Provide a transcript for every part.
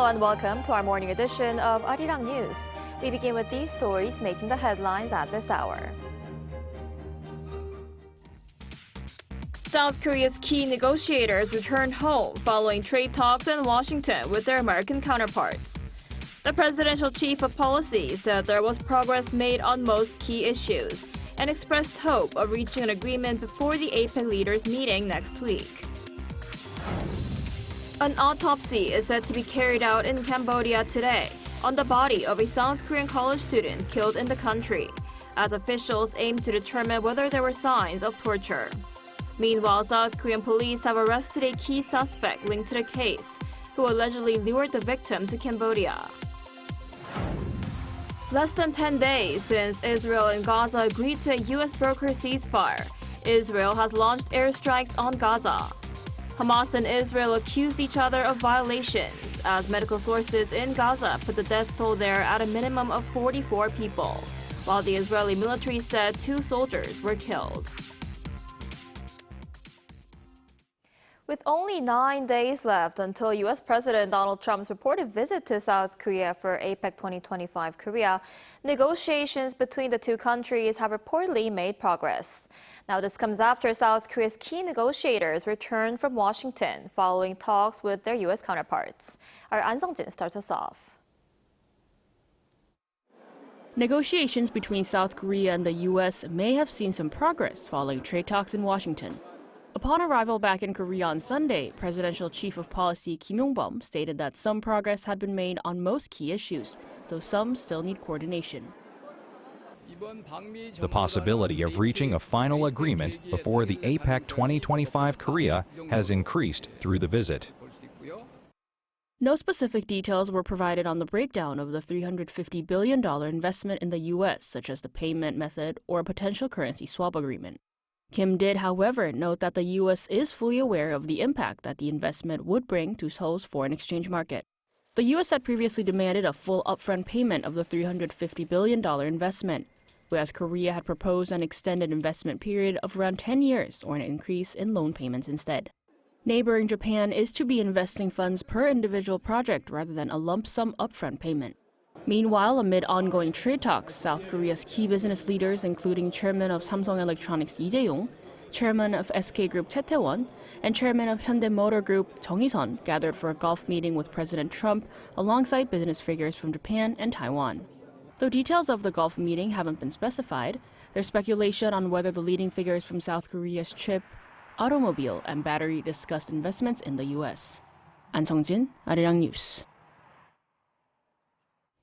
Hello and welcome to our morning edition of Arirang News. We begin with these stories making the headlines at this hour. South Korea's key negotiators returned home following trade talks in Washington with their American counterparts. The presidential chief of policy said there was progress made on most key issues and expressed hope of reaching an agreement before the APEC leaders' meeting next week. An autopsy is said to be carried out in Cambodia today on the body of a South Korean college student killed in the country, as officials aim to determine whether there were signs of torture. Meanwhile, South Korean police have arrested a key suspect linked to the case, who allegedly lured the victim to Cambodia. Less than 10 days since Israel and Gaza agreed to a U.S. brokered ceasefire, Israel has launched airstrikes on Gaza. Hamas and Israel accused each other of violations, as medical sources in Gaza put the death toll there at a minimum of 44 people, while the Israeli military said 2 soldiers were killed. With only 9 days left until U.S. President Donald Trump's reported visit to South Korea for APEC 2025 Korea, negotiations between the two countries have reportedly made progress. Now, this comes after South Korea's key negotiators returned from Washington following talks with their U.S. counterparts. Our An Sung-jin starts us off. Negotiations between South Korea and the U.S. may have seen some progress following trade talks in Washington. Upon arrival back in Korea on Sunday, Presidential Chief of Policy Kim Yong-bum stated that some progress had been made on most key issues, though some still need coordination. The possibility of reaching a final agreement before the APEC 2025 Korea has increased through the visit. No specific details were provided on the breakdown of the $350 billion investment in the U.S., such as the payment method or a potential currency swap agreement. Kim did, however, note that the U.S. is fully aware of the impact that the investment would bring to Seoul's foreign exchange market. The U.S. had previously demanded a full upfront payment of the $350 billion investment, whereas Korea had proposed an extended investment period of around 10 years or an increase in loan payments instead. Neighboring Japan is to be investing funds per individual project rather than a lump sum upfront payment. Meanwhile, amid ongoing trade talks, South Korea's key business leaders, including Chairman of Samsung Electronics Ejae, Chairman of SK Group Chae Tae-won, and Chairman of Hyundai Motor Group Jung Hee-sun, gathered for a golf meeting with President Trump alongside business figures from Japan and Taiwan. Though details of the golf meeting haven't been specified, there's speculation on whether the leading figures from South Korea's chip, automobile, and battery discussed investments in the U.S. An Sung-jin, Arirang News.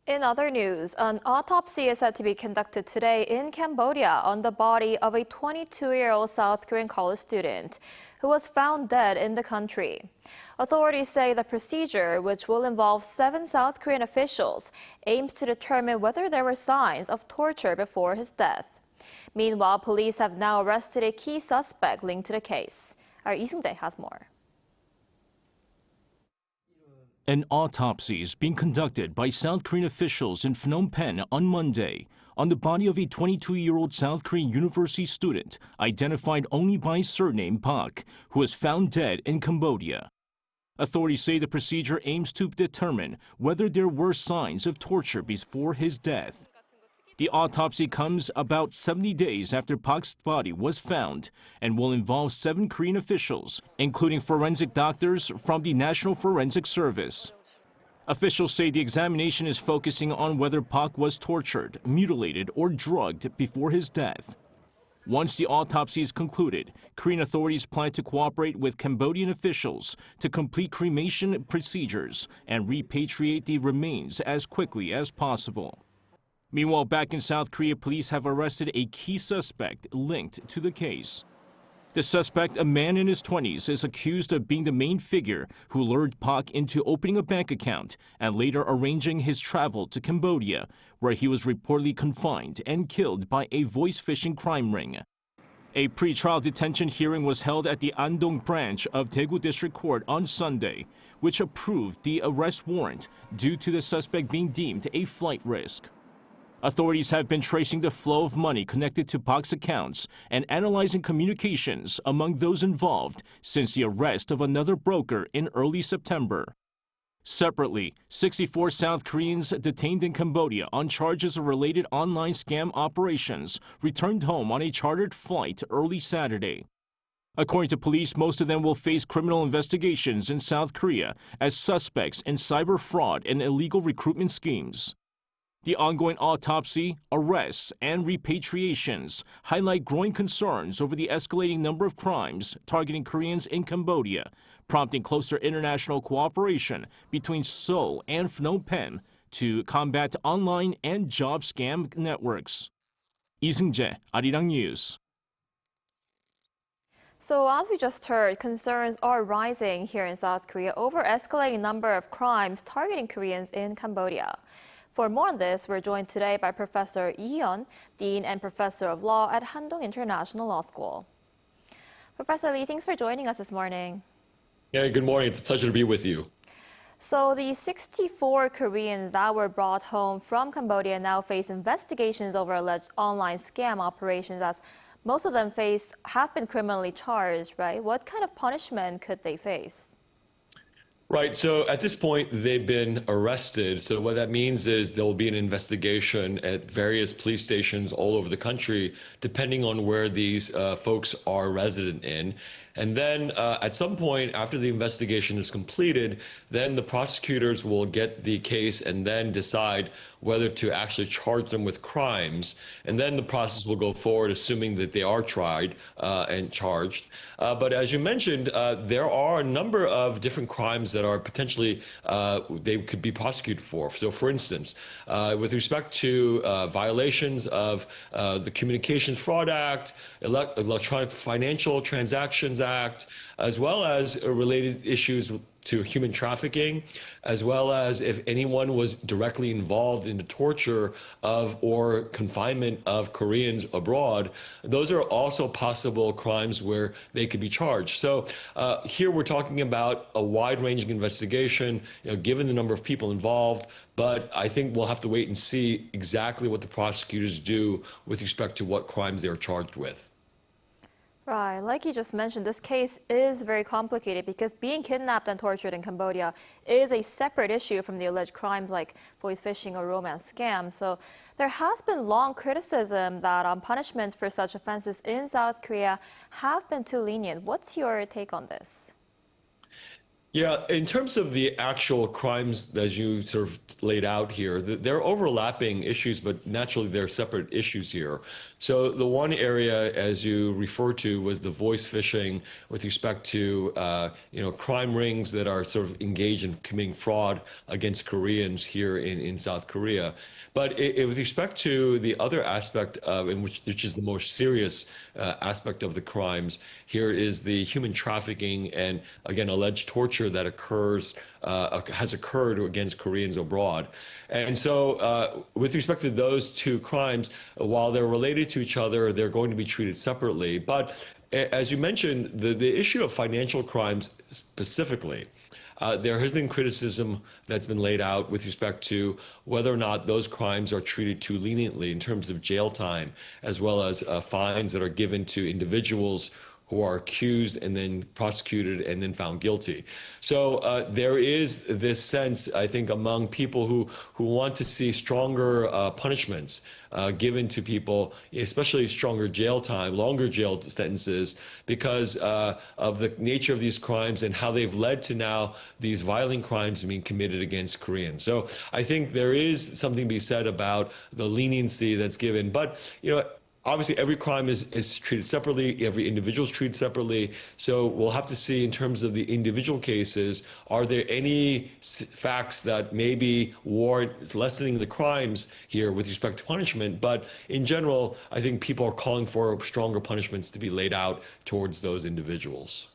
In other news, an autopsy is set to be conducted today in Cambodia on the body of a 22-year-old South Korean college student who was found dead in the country. Authorities say the procedure, which will involve 7 South Korean officials, aims to determine whether there were signs of torture before his death. Meanwhile, police have now arrested a key suspect linked to the case. Our Lee Seung-jae has more. An autopsy is being conducted by South Korean officials in Phnom Penh on Monday on the body of a 22-year-old South Korean university student identified only by his surname Park, who was found dead in Cambodia. Authorities say the procedure aims to determine whether there were signs of torture before his death. The autopsy comes about 70 days after Park's body was found and will involve 7 Korean officials, including forensic doctors from the National Forensic Service. Officials say the examination is focusing on whether Park was tortured, mutilated, or drugged before his death. Once the autopsy is concluded, Korean authorities plan to cooperate with Cambodian officials to complete cremation procedures and repatriate the remains as quickly as possible. Meanwhile, back in South Korea, police have arrested a key suspect linked to the case. The suspect, a man in his 20s, is accused of being the main figure who lured Park into opening a bank account and later arranging his travel to Cambodia, where he was reportedly confined and killed by a voice-phishing crime ring. A pre-trial detention hearing was held at the Andong branch of Daegu District Court on Sunday, which approved the arrest warrant due to the suspect being deemed a flight risk. Authorities have been tracing the flow of money connected to Park's accounts and analyzing communications among those involved since the arrest of another broker in early September. Separately, 64 South Koreans detained in Cambodia on charges of related online scam operations returned home on a chartered flight early Saturday. According to police, most of them will face criminal investigations in South Korea as suspects in cyber fraud and illegal recruitment schemes. The ongoing autopsy, arrests, and repatriations highlight growing concerns over the escalating number of crimes targeting Koreans in Cambodia, prompting closer international cooperation between Seoul and Phnom Penh to combat online and job scam networks. Ejae, Arirang News. So as we just heard, concerns are rising here in South Korea over escalating number of crimes targeting Koreans in Cambodia. For more on this, we're joined today by Professor Lee, Dean and Professor of Law at Handong International Law School. Professor Lee, thanks for joining us this morning. Yeah, good morning. It's a pleasure to be with you. So the 64 Koreans that were brought home from Cambodia now face investigations over alleged online scam operations, as most of them have been criminally charged, right? What kind of punishment could they face? Right. So at this point, they've been arrested. So what that means is there will be an investigation at various police stations all over the country, depending on where these folks are resident in. And then at some point after the investigation is completed, then the prosecutors will get the case and then decide whether to actually charge them with crimes. And then the process will go forward, assuming that they are tried and charged. But as you mentioned, there are a number of different crimes that are potentially they could be prosecuted for. So for instance, with respect to violations of the Communications Fraud Act, Electronic Financial Transactions Act, as well as related issues to human trafficking, as well as if anyone was directly involved in the torture of or confinement of Koreans abroad, those are also possible crimes where they could be charged. So here we're talking about a wide-ranging investigation, given the number of people involved, but I think we'll have to wait and see exactly what the prosecutors do with respect to what crimes they're charged with. Right, like you just mentioned, this case is very complicated because being kidnapped and tortured in Cambodia is a separate issue from the alleged crimes like voice phishing or romance scams. So there has been long criticism that punishments for such offenses in South Korea have been too lenient. What's your take on this? Yeah, in terms of the actual crimes as you sort of laid out here, they're overlapping issues, but naturally they're separate issues here. So the one area, as you refer to, was the voice phishing with respect to crime rings that are sort of engaged in committing fraud against Koreans here in South Korea. But with respect to the other aspect of, which is the more serious aspect of the crimes, here is the human trafficking and, again, alleged torture that has occurred against Koreans abroad. And so with respect to those two crimes, while they're related to each other, they're going to be treated separately. But as you mentioned, the issue of financial crimes specifically, there has been criticism that's been laid out with respect to whether or not those crimes are treated too leniently in terms of jail time, as well as fines that are given to individuals who are accused and then prosecuted and then found guilty. So there is this sense, I think, among people who want to see stronger punishments given to people, especially stronger jail time, longer jail sentences, because of the nature of these crimes and how they've led to now these violent crimes being committed against Koreans. So I think there is something to be said about the leniency that's given. But, obviously, every crime is treated separately. Every individual is treated separately. So we'll have to see in terms of the individual cases, are there any facts that maybe warrant lessening the crimes here with respect to punishment? But in general, I think people are calling for stronger punishments to be laid out towards those individuals.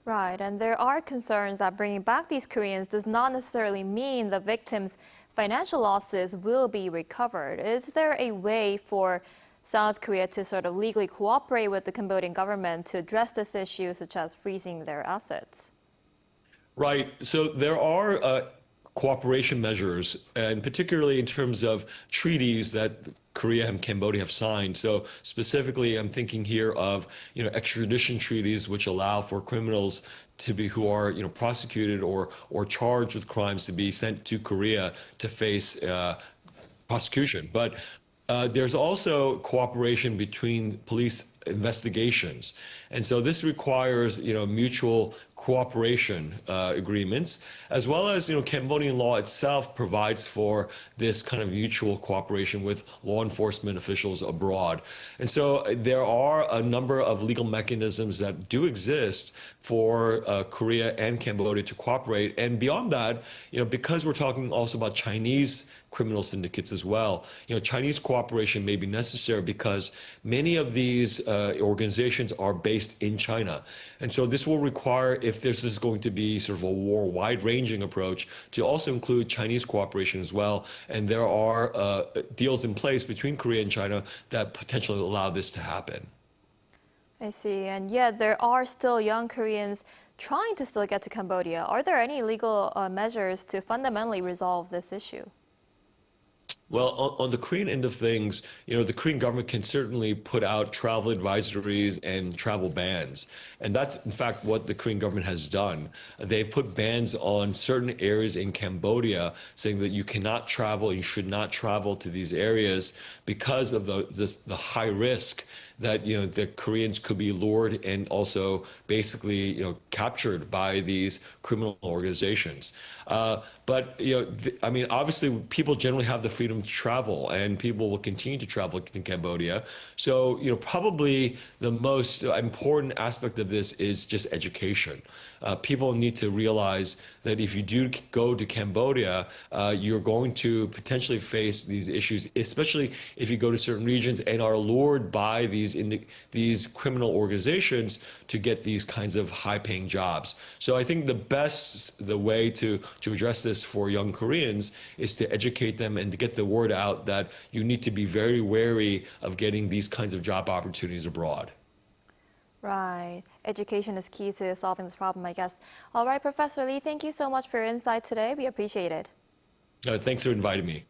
Right, and there are concerns that bringing back these Koreans does not necessarily mean the victims' financial losses will be recovered. Is there a way for South Korea to sort of legally cooperate with the Cambodian government to address this issue, such as freezing their assets? Right. So there are cooperation measures, and particularly in terms of treaties that Korea and Cambodia have signed. So specifically, I'm thinking here of, extradition treaties which allow for criminals to be who are, prosecuted or charged with crimes to be sent to Korea to face prosecution. But there's also cooperation between police investigations. And so this requires, mutual cooperation agreements, as well as, Cambodian law itself provides for this kind of mutual cooperation with law enforcement officials abroad. And so there are a number of legal mechanisms that do exist for Korea and Cambodia to cooperate. And beyond that, because we're talking also about Chinese criminal syndicates as well, Chinese cooperation may be necessary because many of these organizations are based in China. And so this will require, if this is going to be sort of a more wide-ranging approach, to also include Chinese cooperation as well. And there are deals in place between Korea and China that potentially allow this to happen. I see. And yet there are still young Koreans trying to still get to Cambodia. Are there any legal measures to fundamentally resolve this issue? Well, on the Korean end of things, the Korean government can certainly put out travel advisories and travel bans. And that's, in fact, what the Korean government has done. They've put bans on certain areas in Cambodia, saying that you cannot travel, you should not travel to these areas because of the high risk that the Koreans could be lured and also basically captured by these criminal organizations. But I mean, obviously, people generally have the freedom to travel, and people will continue to travel in Cambodia. So probably the most important aspect of this is just education. People need to realize that if you do go to Cambodia, you're going to potentially face these issues, especially if you go to certain regions and are lured by these criminal organizations to get these kinds of high-paying jobs. So I think the way to address this for young Koreans is to educate them and to get the word out that you need to be very wary of getting these kinds of job opportunities abroad. Right. Education is key to solving this problem, I guess. All right, Professor Lee, thank you so much for your insight today. We appreciate it. Thanks for inviting me.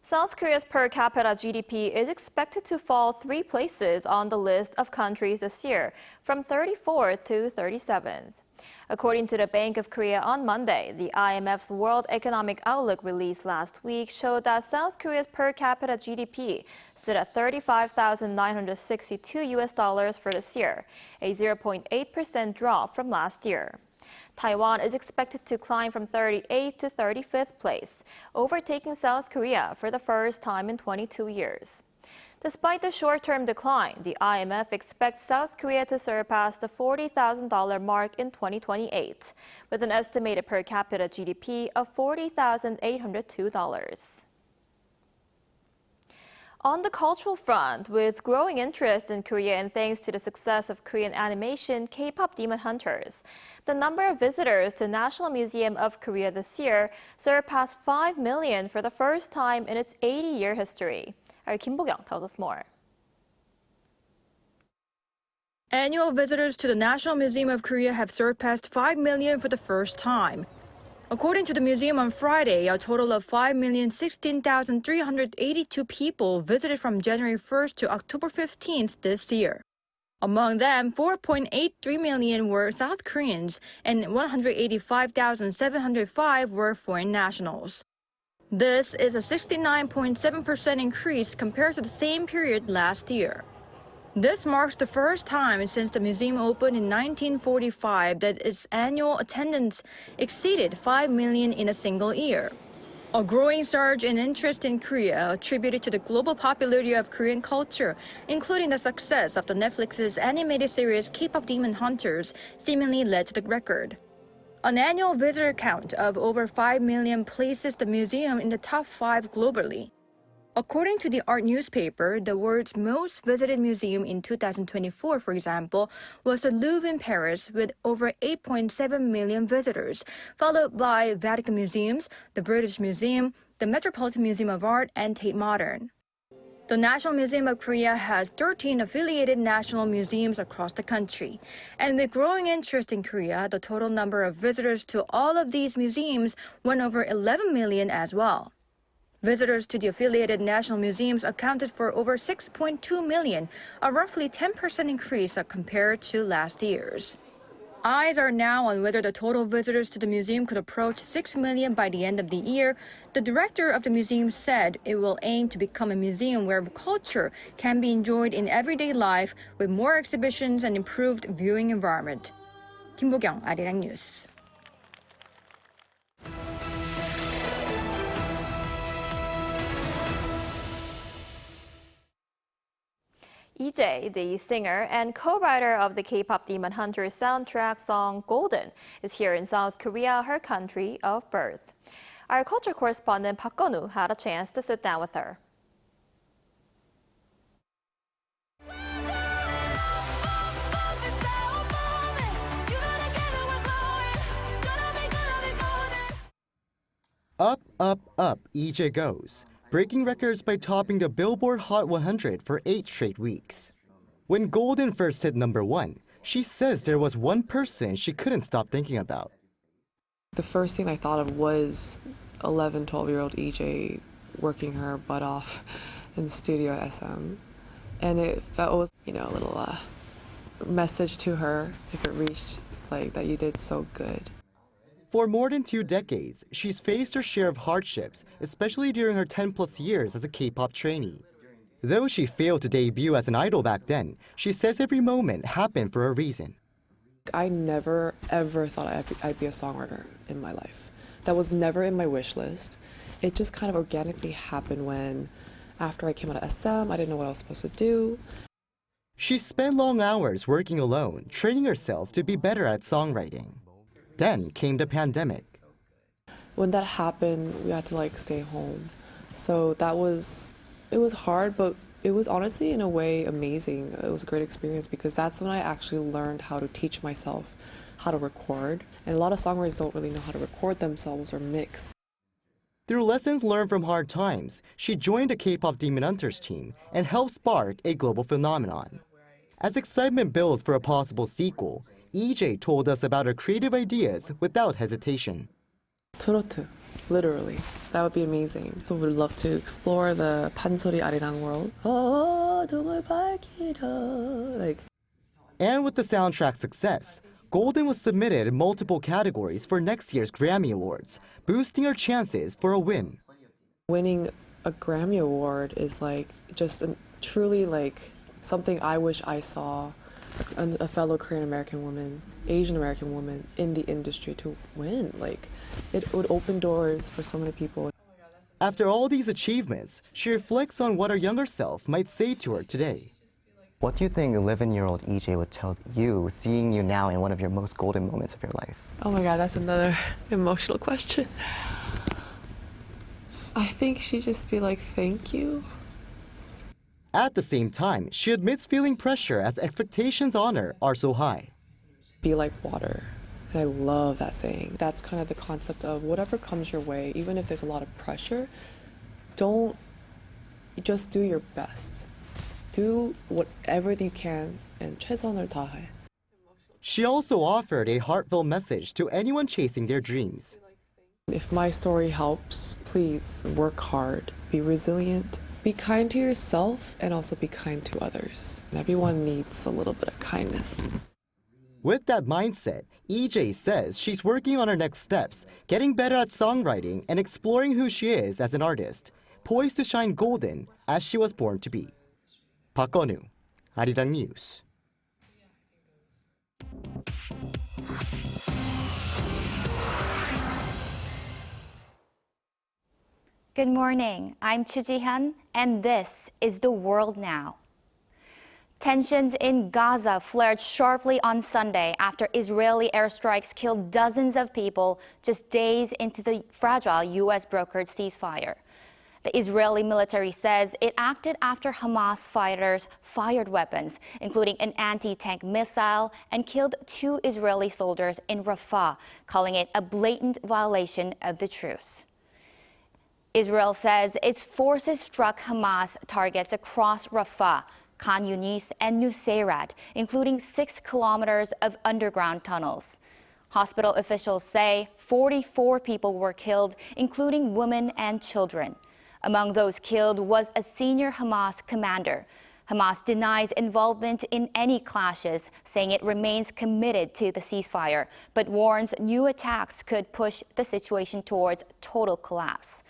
South Korea's per capita GDP is expected to fall 3 places on the list of countries this year, from 34th to 37th. According to the Bank of Korea on Monday, the IMF's World Economic Outlook released last week showed that South Korea's per capita GDP stood at $35,962 for this year, a 0.8% drop from last year. Taiwan is expected to climb from 38th to 35th place, overtaking South Korea for the first time in 22 years. Despite the short-term decline, the IMF expects South Korea to surpass the $40,000 mark in 2028, with an estimated per capita GDP of $40,802. On the cultural front, with growing interest in Korea and thanks to the success of Korean animation K-pop Demon Hunters, the number of visitors to Nat'l Museum of Korea this year surpassed 5 million for the first time in its 80-year history. Our Kim Bo-kyung tells us more. Annual visitors to the Nat'l Museum of Korea have surpassed 5 million for the first time. According to the museum on Friday, a total of 5,016,382 people visited from January 1st to October 15th this year. Among them, 4.83 million were South Koreans and 185,705 were foreign nationals. This is a 69.7% increase compared to the same period last year. This marks the first time since the museum opened in 1945 that its annual attendance exceeded 5 million in a single year. A growing surge in interest in Korea attributed to the global popularity of Korean culture, including the success of the Netflix's animated series K-pop Demon Hunters, seemingly led to the record. An annual visitor count of over 5 million places the museum in the top 5 globally. According to the art newspaper, the world's most visited museum in 2024, for example, was the Louvre in Paris with over 8.7 million visitors, followed by Vatican Museums, the British Museum, the Metropolitan Museum of Art, and Tate Modern. The National Museum of Korea has 13 affiliated national museums across the country. And with growing interest in Korea, the total number of visitors to all of these museums went over 11 million as well. Visitors to the affiliated national museums accounted for over 6.2 million, a roughly 10% increase compared to last year's. Eyes are now on whether the total visitors to the museum could approach 6 million by the end of the year. The director of the museum said it will aim to become a museum where culture can be enjoyed in everyday life with more exhibitions and improved viewing environment. Kim Bo-kyung, Arirang News. Ejae, the singer and co-writer of the K-pop Demon Hunters soundtrack song Golden, is here in South Korea, her country of birth. Our culture correspondent Park Gun-woo had a chance to sit down with her. Up, up, up, Ejae goes, breaking records by topping the Billboard Hot 100 for 8 straight weeks. When Golden first hit #1, she says there was one person she couldn't stop thinking about. The first thing I thought of was 11, 12-year-old Ejae working her butt off in the studio at SM. And it was, a little message to her if it reached, that you did so good. For more than 2 decades, she's faced her share of hardships, especially during her 10+ years as a K-pop trainee. Though she failed to debut as an idol back then, she says every moment happened for a reason. I never, ever thought I'd be a songwriter in my life. That was never in my wish list. It just kind of organically happened when, after I came out of SM, I didn't know what I was supposed to do. She spent long hours working alone, training herself to be better at songwriting. Then came the pandemic. When that happened, we had to stay home. So it was hard, but it was honestly in a way amazing. It was a great experience because that's when I actually learned how to teach myself how to record. And a lot of songwriters don't really know how to record themselves or mix. Through lessons learned from hard times, she joined the K-pop Demon Hunters team and helped spark a global phenomenon. As excitement builds for a possible sequel, Ejae told us about her creative ideas without hesitation. 트로트, literally. That would be amazing. So we'd love to explore the 판소리 Arirang world. And with the soundtrack's success, Golden was submitted in multiple categories for next year's Grammy Awards, boosting her chances for a win. Winning a Grammy Award is just truly something I wish I saw a fellow Korean American woman, Asian American woman in the industry to win. It would open doors for so many people. After all these achievements, she reflects on what her younger self might say to her today. What do you think 11-year-old Ejae would tell you, seeing you now in one of your most golden moments of your life? Oh my God, that's another emotional question. I think she'd just be thank you. At the same time, she admits feeling pressure as expectations on her are so high. Be like water. And I love that saying. That's kind of the concept of whatever comes your way, even if there's a lot of pressure, just do your best. Do whatever you can and 최선을 다해. She also offered a heartfelt message to anyone chasing their dreams. If my story helps, please work hard, be resilient, be kind to yourself, and also be kind to others. Everyone needs a little bit of kindness. With that mindset, Ejae says she's working on her next steps, getting better at songwriting and exploring who she is as an artist, poised to shine golden as she was born to be. Park Gun-woo, Arirang News. Good morning, I'm Chu Ji-hyun, and this is The World Now. Tensions in Gaza flared sharply on Sunday after Israeli airstrikes killed dozens of people just days into the fragile U.S.-brokered ceasefire. The Israeli military says it acted after Hamas fighters fired weapons, including an anti-tank missile, and killed 2 Israeli soldiers in Rafah, calling it a blatant violation of the truce. Israel says its forces struck Hamas targets across Rafah, Khan Yunis, and Nusayrat, including 6 kilometers of underground tunnels. Hospital officials say 44 people were killed, including women and children. Among those killed was a senior Hamas commander. Hamas denies involvement in any clashes, saying it remains committed to the ceasefire, but warns new attacks could push the situation towards total collapse.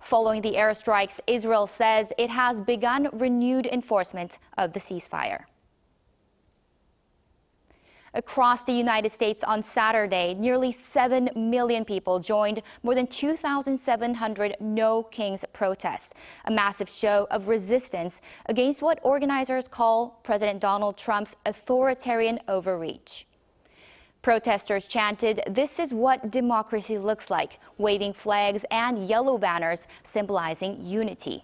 Following the airstrikes, Israel says it has begun renewed enforcement of the ceasefire. Across the United States on Saturday, nearly 7 million people joined more than 2,700 No Kings protests, a massive show of resistance against what organizers call President Donald Trump's authoritarian overreach. Protesters chanted, "This is what democracy looks like," waving flags and yellow banners symbolizing unity.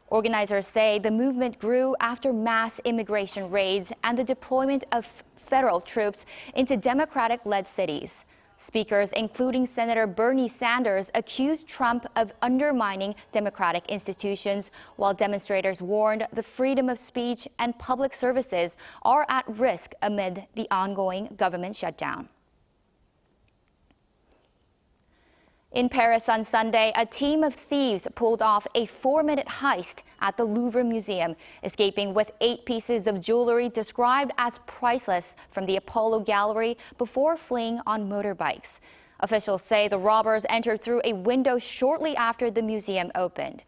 Organizers say the movement grew after mass immigration raids and the deployment of federal troops into Democratic-led cities. Speakers, including Senator Bernie Sanders, accused Trump of undermining democratic institutions, while demonstrators warned the freedom of speech and public services are at risk amid the ongoing government shutdown. In Paris on Sunday, a team of thieves pulled off a 4-minute heist at the Louvre Museum, escaping with 8 pieces of jewelry described as priceless from the Apollo Gallery before fleeing on motorbikes. Officials say the robbers entered through a window shortly after the museum opened.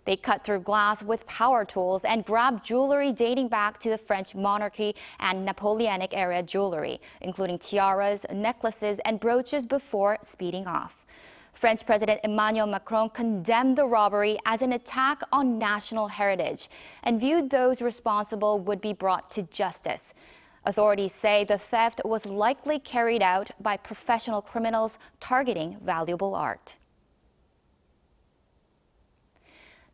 They cut through glass with power tools and grabbed jewelry dating back to the French monarchy and Napoleonic era jewelry, including tiaras, necklaces, and brooches before speeding off. French President Emmanuel Macron condemned the robbery as an attack on national heritage and viewed those responsible would be brought to justice. Authorities say the theft was likely carried out by professional criminals targeting valuable art.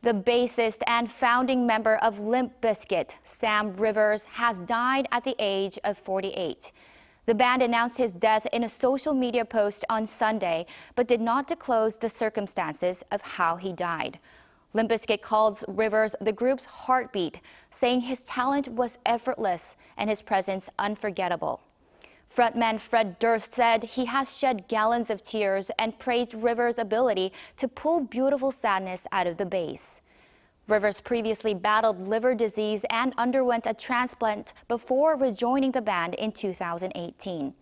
The bassist and founding member of Limp Bizkit, Sam Rivers, has died at the age of 48. The band announced his death in a social media post on Sunday, but did not disclose the circumstances of how he died. Limp Bizkit calls Rivers the group's heartbeat, saying his talent was effortless and his presence unforgettable. Frontman Fred Durst said he has shed gallons of tears and praised Rivers' ability to pull beautiful sadness out of the bass. Rivers previously battled liver disease and underwent a transplant before rejoining the band in 2018.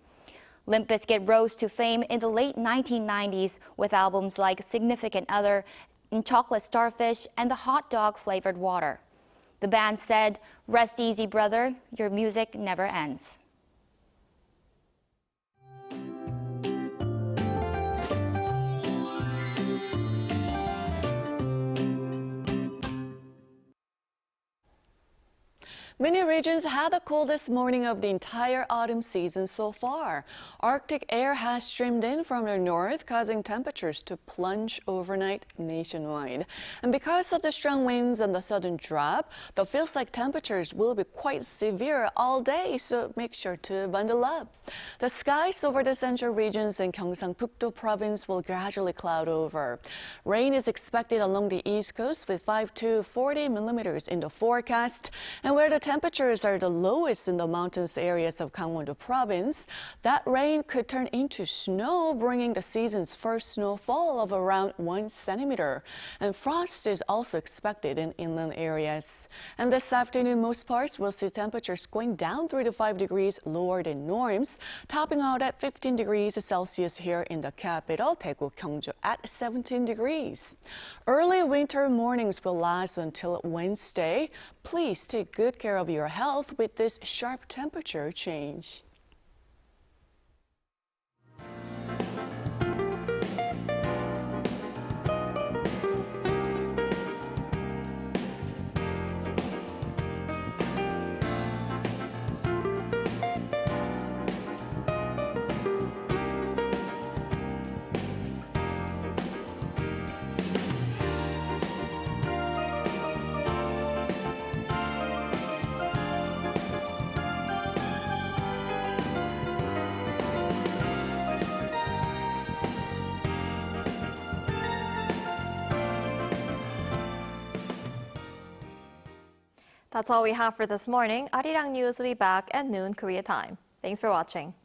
Limp Bizkit rose to fame in the late 1990s with albums like Significant Other, Chocolate Starfish, and the Hot Dog Flavored Water. The band said, "Rest easy, brother, your music never ends." Many regions had the coldest morning of the entire autumn season so far. Arctic air has streamed in from the north, causing temperatures to plunge overnight nationwide. And because of the strong winds and the sudden drop, it feels like temperatures will be quite severe all day, so make sure to bundle up. The skies over the central regions in Gyeongsang-Pukto province will gradually cloud over. Rain is expected along the east coast with 5 to 40 millimeters in the forecast, and where the temperatures are the lowest in the mountainous areas of Gangwon-do province, that rain could turn into snow, bringing the season's first snowfall of around 1 centimeter. And frost is also expected in inland areas. And this afternoon, most parts will see temperatures going down 3 to 5 degrees lower than norms, topping out at 15 degrees Celsius here in the capital, Daegu, Gyeongju, at 17 degrees. Early winter mornings will last until Wednesday. Please take good care of your health with this sharp temperature change. That's all we have for this morning. Arirang News will be back at noon Korea time. Thanks for watching.